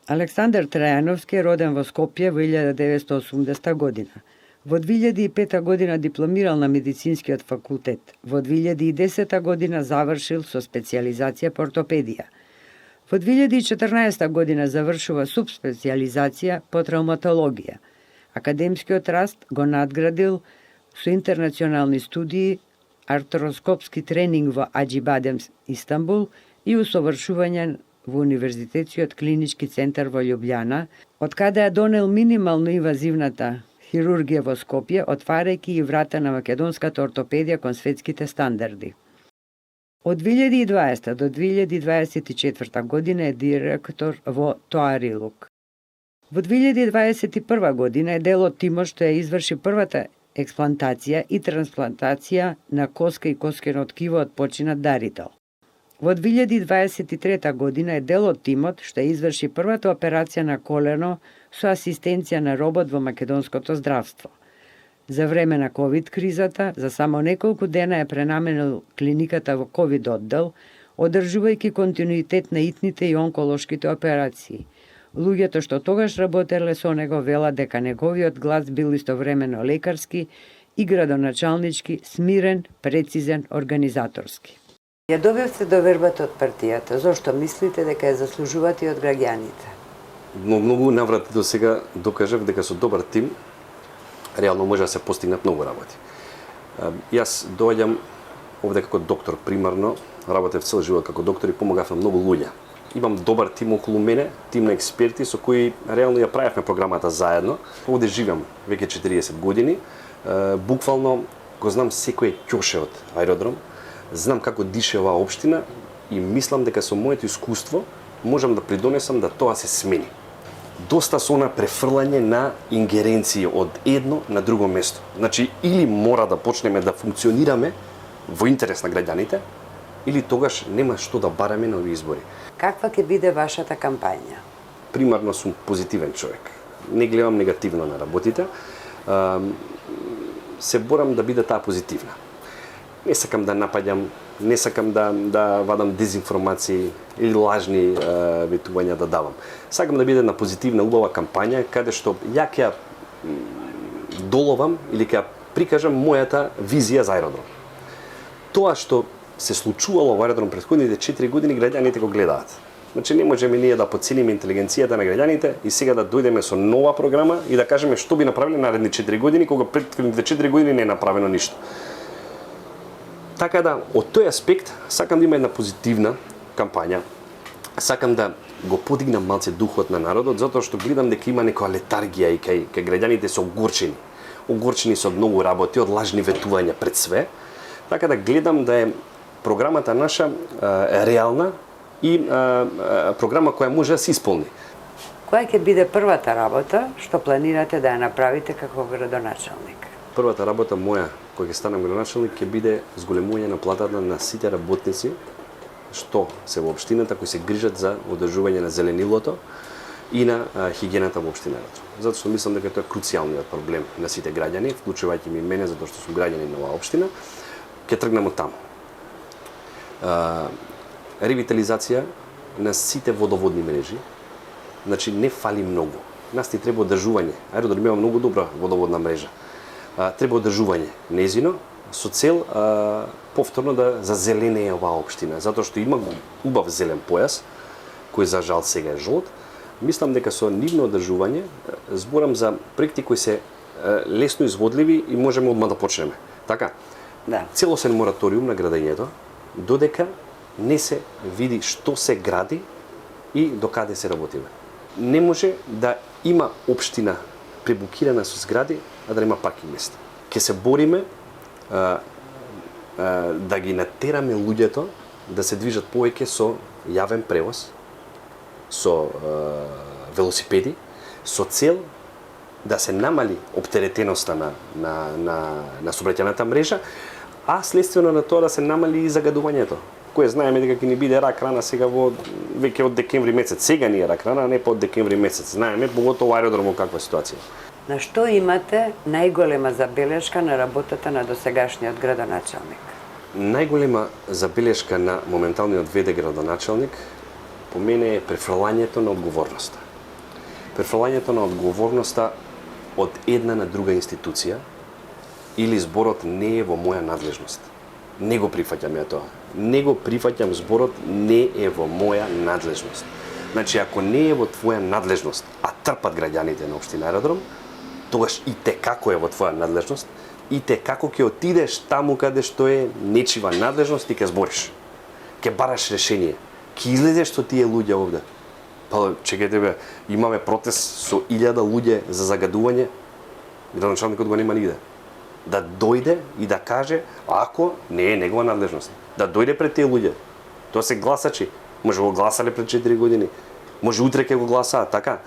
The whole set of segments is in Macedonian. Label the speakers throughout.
Speaker 1: Александар Трајановски е роден во Скопје во 1980 година. Во 2005 година дипломирал на медицинскиот факултет. Во 2010 година завршил со специјализација по ортопедија. Во 2014 година завршува субспецијализација по травматологија. Академскиот раст го надградил со интернационални студии, артроскопски тренинг во Аџибадем, Истанбул и усовршување во Универзитетскиот клинички центар во Љубљана, од каде ја донел минимално инвазивната хирургија во Скопје, отварајќи и врата на македонската ортопедија кон светските стандарди. Од 2020 до 2024 година е директор во Тоарилук. Во 2021 година е дел од тимот што ја изврши првата експлантација и трансплантација на коска и коскено ткиво од починат дарител. Во 2023 година е дел од тимот што ја изврши првата операција на колено со асистенција на робот во македонското здравство. За време на ковид кризата, за само неколку дена е пренаменил клиниката во ковид оддел, одржувајќи континуитет на итните и онколошките операции. Луѓето што тогаш работеле со него велат дека неговиот глас бил истовремено лекарски и градоначалнички, смирен, прецизен, организаторски. Ја добивте довербата од партијата. Зошто мислите дека ја заслужувате и од граѓаните?
Speaker 2: Многу наврати до сега докажав дека со добар тим реално може да се постигнат многу работи. Јас доаѓам овде како доктор примарно, работев цел живот како доктор и помагав на многу луѓе. Имам добар тим околу мене, тим на експерти со кои реално ја правевме програмата заедно. Овде живеам веќе 40 години. Буквално го знам секој ќоше од аеродром. Знам како дише оваа општина и мислам дека со моето искуство можам да придонесам да тоа се смени. Доста со она префрлање на ингеренции од едно на друго место. Значи, или мора да почнеме да функционираме во интерес на граѓаните, или тогаш нема што да бараме на овие избори.
Speaker 1: Каква ќе биде вашата кампања?
Speaker 2: Примарно сум позитивен човек. Не гледам негативно на работите. Се борам да биде таа позитивна. Не сакам да напаѓам, не сакам да вадам дезинформации или лажни ветувања да давам. Сакам да биде на позитивна, убава кампања, каде што ја ќе доловам или ќе прикажам мојата визија за аеродром. Тоа што се случувало во аеродром претходните 4 години, граѓаните го гледаат. Значи не можеме ние да подцениме интелигенцијата на граѓаните и сега да дојдеме со нова програма и да кажеме што би направиле наредни 4 години, кога претходните 4 години не е направено ништо. Така да, од тој аспект, сакам да има една позитивна кампања. Сакам да го подигнам малце духот на народот, затоа што гледам дека има некоја летаргија и кај граѓаните се огорчени. Огорчени се од многу работи, од лажни ветувања пред све. Така да гледам да е програмата наша реална и програма која може да се исполни.
Speaker 1: Која ќе биде првата работа што планирате да ја направите како градоначалник?
Speaker 2: Првата работа моја, која ќе станам градоначалник, ќе биде зголемување на платата на сите работници што се во општината, кои се грижат за одржување на зеленилото и на хигиената во општината. Затоа што мислам дека тоа е круцијалниот проблем на сите граѓани, вклучувајќи ми мене, затоа што сум граѓанин на оваа општина. Ќе тргнем од таму. Ревитализација на сите водоводни мрежи. Значи не фали многу. Нас ни треба одржување. Аеродром има многу добра водоводна мрежа. Треба одржување нејзино со цел повторно да зазеленее оваа општина, затоа што има убав зелен појас кој за жал сега е жолт. Мислам дека со нивно одржување зборам за проекти кои се лесно изводливи и можеме одма да почнеме. Така?
Speaker 1: Да.
Speaker 2: Целосен мораториум на градењето додека не се види што се гради и до каде се работиме. Не може да има општина пребукирана со згради, а да нема паркинг места. Ќе се бориме да ги натераме луѓето да се движат повеќе со јавен превоз, со велосипеди, со цел да се намали оптеретеноста на сообраќајната мрежа, а следствено на тоа да се намали и загадувањето. Кој знаеме дека ќе ни биде рак рана сега веќе од декември месец. Сега ни е рак рана, не па од декември месец. Знаеме поготово аеродромот каква е ситуација.
Speaker 1: На што имате најголема забелешка на работата на досегашниот градоначалник?
Speaker 2: Најголема забелешка на моменталниот ВД градоначалник по мене е префрлањето на одговорноста. префрлањето на одговорноста од една на друга институција или зборот не е во моја надлежност. Не го прифаќам ја тоа. Не го прифаќам зборот не е во моја надлежност. Значи, ако не е во твоја надлежност, а трпат граѓаните на општина Аеродром, тогаш и те како е во твоја надлежност, и те како ќе отидеш таму каде што е нечива надлежност и ќе збориш. Ќе бараш решение. Ќе излезеш со тие луѓе овде. Па, чекајте бе, имаме протест со 1000 луѓе за загадување, градоначалникот го нема нигде. Да дојде и да каже, ако не е негова надлежност, да дојде пред тие луѓе. Тоа се гласачи. Може го гласале пред 4 години. Може утре ќе го гласаат, така?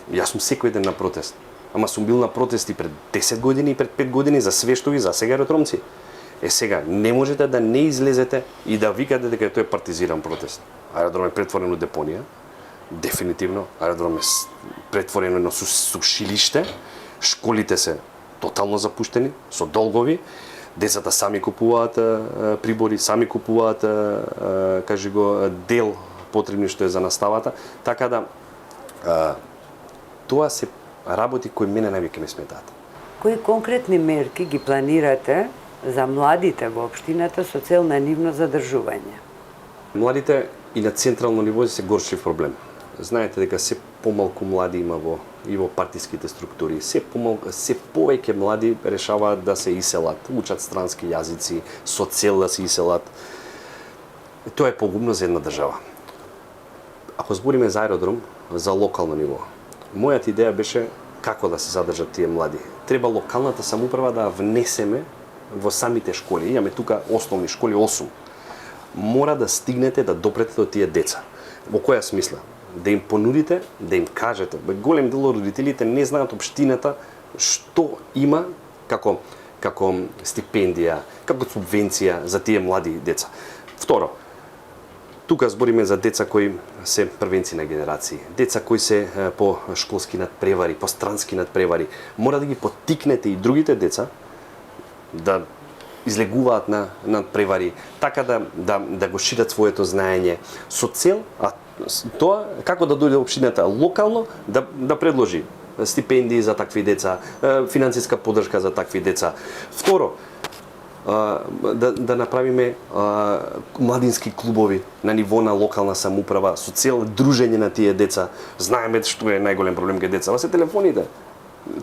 Speaker 2: Јас сум секој ден на протест. Ама сум бил на протести пред 10 години и пред 5 години за све што ви за сега аеродромци. Сега, не можете да не излезете и да викате дека тој е партизиран протест. Аеродром е претворен у депонија. Дефинитивно. Аеродром е претворено на сушилиште. Школите се тотално запуштени, со долгови. Децата сами купуваат прибори, сами купуваат, кажи го, дел потребни што е за наставата. Така да, тоа се работи кои мене највеќе ме сметаат.
Speaker 1: Кои конкретни мерки ги планирате за младите во општината со цел на нивно задржување?
Speaker 2: Младите и на централно ниво се горшив проблем. Знаете дека се помалку млади има и во партиските структури. Се повеќе млади решаваат да се иселат, учат странски јазици, со цел да се иселат. Тоа е погубно за една држава. Ако збориме за аеродром, за локално ниво, мојата идеја беше како да се задржат тие млади. Треба локалната самоуправа да внесеме во самите школи. Имаме тука основни школи 8. Мора да стигнете да допрете до тие деца. Во која смисла? Да им понудите, да им кажете. Голем дел од родителите не знаат општината што има како стипендија, како субвенција за тие млади деца. Второ, тука збориме за деца кои се првенци на генерации, деца кои се по школски надпревари, по странски надпревари. Мора да ги поттикнете и другите деца да излегуваат на надпревари, така да го шират своето знаење со цел, тоа како да дојде општината локално да предложи стипендии за такви деца, финансиска поддршка за такви деца. Второ, да направиме младински клубови на ниво на локална самоуправа со цел дружење на тие деца. Знаеме што е најголем проблем кај деца, се телефоните.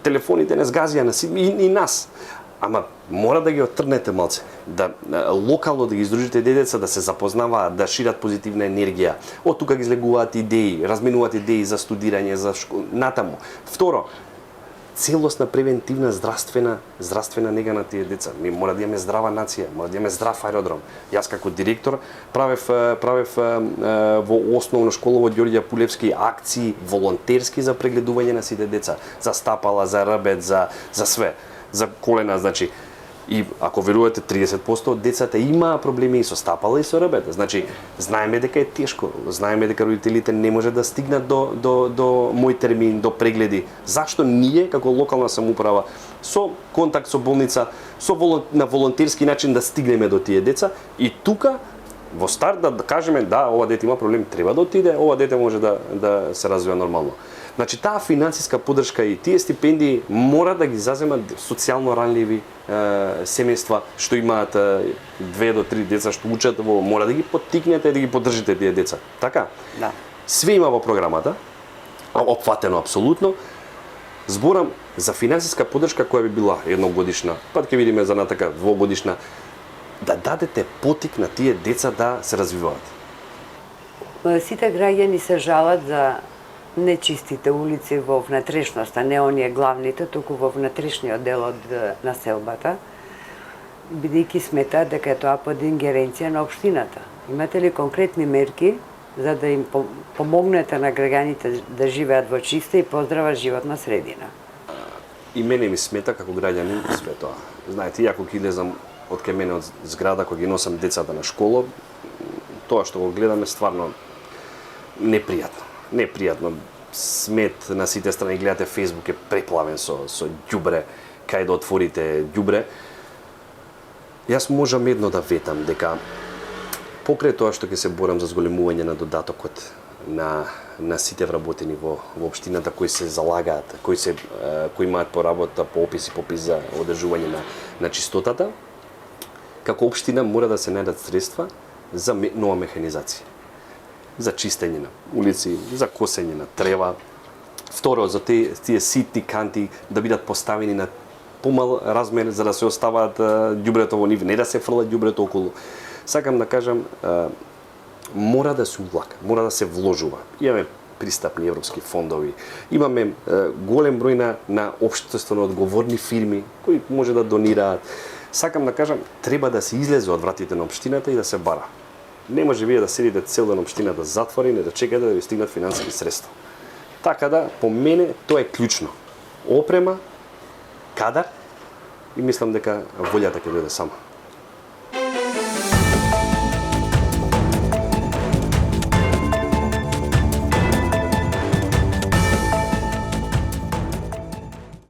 Speaker 2: Телефоните не згазија и нас. Ама мора да ги оттрнете малце, да локално да ги издружите деца, да се запознаваат, да шират позитивна енергија. Од тука ги излегуваат идеи, разменуваат идеи за студирање, за натаму. Второ, целосна превентивна здравствена нега на тие деца. Ми мора да имаме здрава нација, мора да имаме здрав аеродром. Јас како директор правев во основна школа во Ѓорѓе Пулевски акции волонтерски за прегледување на сите деца, за стапала, за рбет, за све. За колена, значи, и ако верувате 30% од децата имаа проблеми и со стапала и со рбет. Значи, знаеме дека е тешко, знаеме дека родителите не може да стигнат до мој термин, до прегледи. Зашто ние како локална самоуправа со контакт со болница, на волонтерски начин да стигнеме до тие деца и тука во старт да кажеме да, ова дете има проблем, треба да отиде, ова дете може да се развива нормално. Значи, таа финансиска поддршка и тие стипендии мора да ги заземат социјално ранливи семејства што имаат 2 до 3 деца што учат мора да ги поттикнете и да ги поддржите тие деца. Така?
Speaker 1: Да.
Speaker 2: Све има во програмата, опфатено апсолутно. Зборам за финансиска поддршка која би била едногодишна, па ќе видиме за натака двогодишна, да дадете поттик на тие деца да се развиваат.
Speaker 1: Сите граѓани се жалат за нечистите улици во внатрешноста, не оние главните, туку во внатрешниот дел од населбата, бидејќи сметаат дека е тоа под ингеренција на општината. Имате ли конкретни мерки за да им помогнете на граѓаните да живеат во чиста и поздрава животна средина?
Speaker 2: И мене ми смета како граѓанин све тоа. Знаете, ја кога излезам од кај мене од зграда, кога ги носам децата на школа, тоа што го гледаме стварно непријатно. Непријатно. Смет на сите страни, гледате Facebook е преплавен со ѓубре, кај да отворите ѓубре. Јас можам едно да ветам дека покрај тоа што ќе се борам за зголемување на додатокот на на сите вработени во општината кои се залагаат, кои имаат поработа по опис за одржување на чистотата. Како општина мора да се најдат средства за нова механизација. За чистење на улици, за косење на трева. Второ, за тие ситни канти да бидат поставени на помал размер за да се оставаат ѓубрето во нив, не да се фрла ѓубрето околу. Сакам да кажам, мора да се улака, мора да се вложува. Имаме пристапни европски фондови, имаме голем број на општествено одговорни фирми кои може да донираат. Сакам да кажам, треба да се излезе од вратите на општината и да се бара. Не може вие да седите цел ден општината затворени да чекате да ви стигнат финансиски средства. Така да, по мене, тоа е клучно. Опрема, кадар и мислам дека волјата ќе дојде сама.